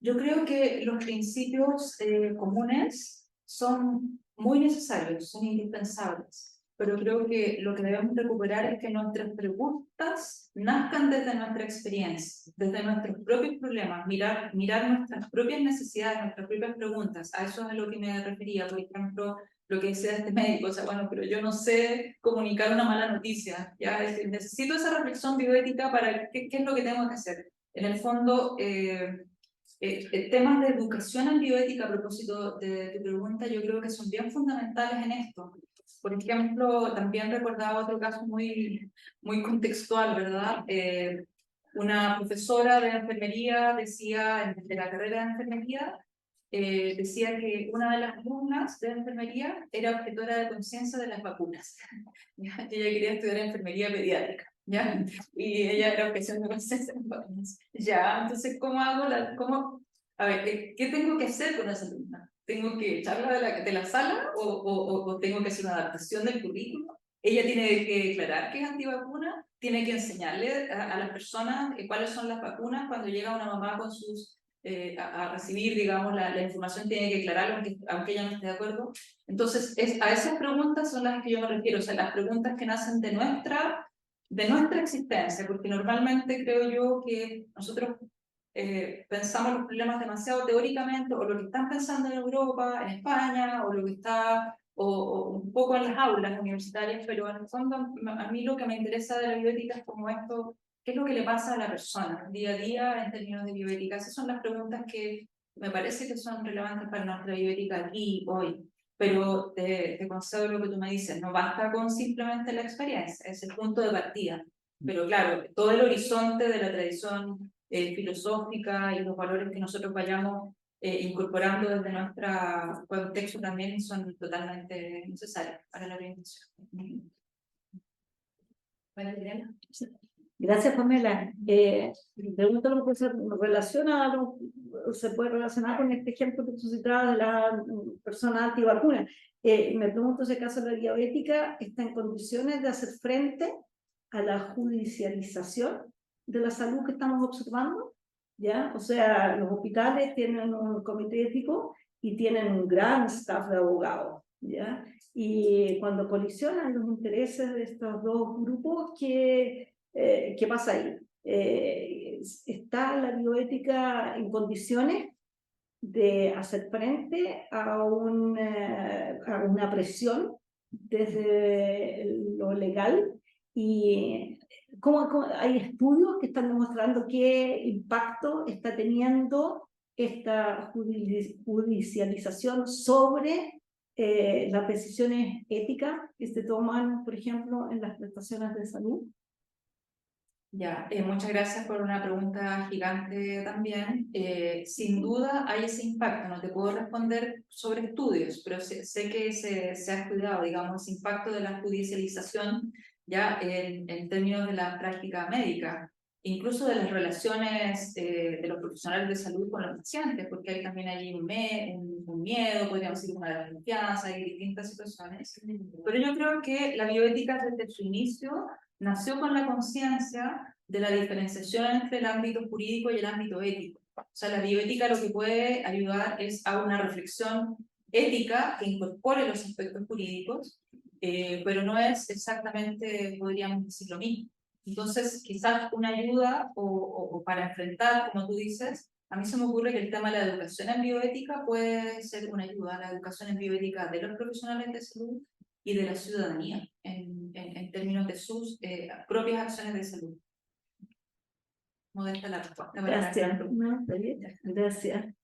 Yo creo que los principios comunes son muy necesarios, son indispensables, pero creo que lo que debemos recuperar es que nuestras preguntas nazcan desde nuestra experiencia, desde nuestros propios problemas, mirar nuestras propias necesidades, nuestras propias preguntas. A eso es a lo que me refería, por ejemplo, lo que decía este médico, o sea, bueno, pero yo no sé comunicar una mala noticia, ¿ya? Necesito esa reflexión bioética para qué es lo que tengo que hacer. En el fondo, temas de educación en bioética, a propósito de tu pregunta, yo creo que son bien fundamentales en esto. Por ejemplo, también recordaba otro caso muy contextual, ¿verdad? Una profesora de enfermería decía, de la carrera de enfermería, decía que una de las alumnas de enfermería era objetora de conciencia de las vacunas. ¿Ya? Ella quería estudiar enfermería pediátrica, ¿ya? Y ella era objeción de conciencia de las vacunas. Ya, entonces, ¿cómo hago a ver, ¿qué tengo que hacer con esa alumna? ¿Tengo que echarla de la sala o tengo que hacer una adaptación del currículo? Ella tiene que declarar que es antivacuna, tiene que enseñarle a las personas cuáles son las vacunas cuando llega una mamá con sus a recibir, digamos, la información, tiene que declararlo aunque ella no esté de acuerdo. Entonces, a esas preguntas son las que yo me refiero, o sea, las preguntas que nacen de nuestra existencia, porque normalmente creo yo que nosotros pensamos los problemas demasiado teóricamente, o lo que están pensando en Europa, en España, o lo que está, o un poco en las aulas universitarias, pero en el fondo a mí lo que me interesa de la bioética es como esto, ¿qué es lo que le pasa a la persona día a día en términos de bioética? Esas son las preguntas que me parece que son relevantes para nuestra bioética aquí, hoy. Pero te concedo lo que tú me dices, no basta con simplemente la experiencia, es el punto de partida. Pero claro, todo el horizonte de la tradición filosófica y los valores que nosotros vayamos incorporando desde nuestro contexto también son totalmente necesarios para la orientación. Gracias, Pamela. Pregunto lo que se relaciona, se puede relacionar con este ejemplo que tú citabas de la persona antivacuna. Me pregunto si acaso la bioética está en condiciones de hacer frente a la judicialización de la salud que estamos observando, ¿ya? O sea, los hospitales tienen un comité ético y tienen un gran staff de abogados, ¿ya? Y cuando colisionan los intereses de estos dos grupos, ¿qué pasa ahí? ¿Está la bioética en condiciones de hacer frente a una presión desde lo legal? Y hay estudios que están demostrando qué impacto está teniendo esta judicialización sobre las decisiones éticas que se toman, por ejemplo, en las prestaciones de salud. Ya, muchas gracias por una pregunta gigante también. Sin duda hay ese impacto, no te puedo responder sobre estudios, pero sé que se ha estudiado, digamos, ese impacto de la judicialización ya en términos de la práctica médica, incluso de las relaciones de los profesionales de salud con los pacientes, porque ahí también hay un miedo, podríamos decir una desconfianza, hay distintas situaciones. Pero yo creo que la bioética desde su inicio nació con la conciencia de la diferenciación entre el ámbito jurídico y el ámbito ético. O sea, la bioética lo que puede ayudar es a una reflexión ética que incorpore los aspectos jurídicos, pero no es exactamente, podríamos decir, lo mismo. Entonces, quizás una ayuda o para enfrentar, como tú dices, a mí se me ocurre que el tema de la educación en bioética puede ser una ayuda, la educación en bioética de los profesionales de salud y de la ciudadanía en términos de sus propias acciones de salud. Modesta la respuesta. Gracias. No, está bien. Gracias.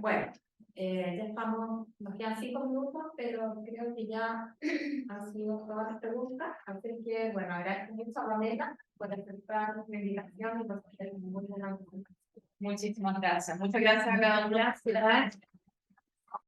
Bueno, ya estamos, nos quedan 5 minutos, pero creo que ya han sido todas las preguntas, así que, bueno, agradezco mucho a Pamela por aceptar la invitación y por ser muy buena. Muchísimas gracias. Muchas gracias a cada uno. Gracias.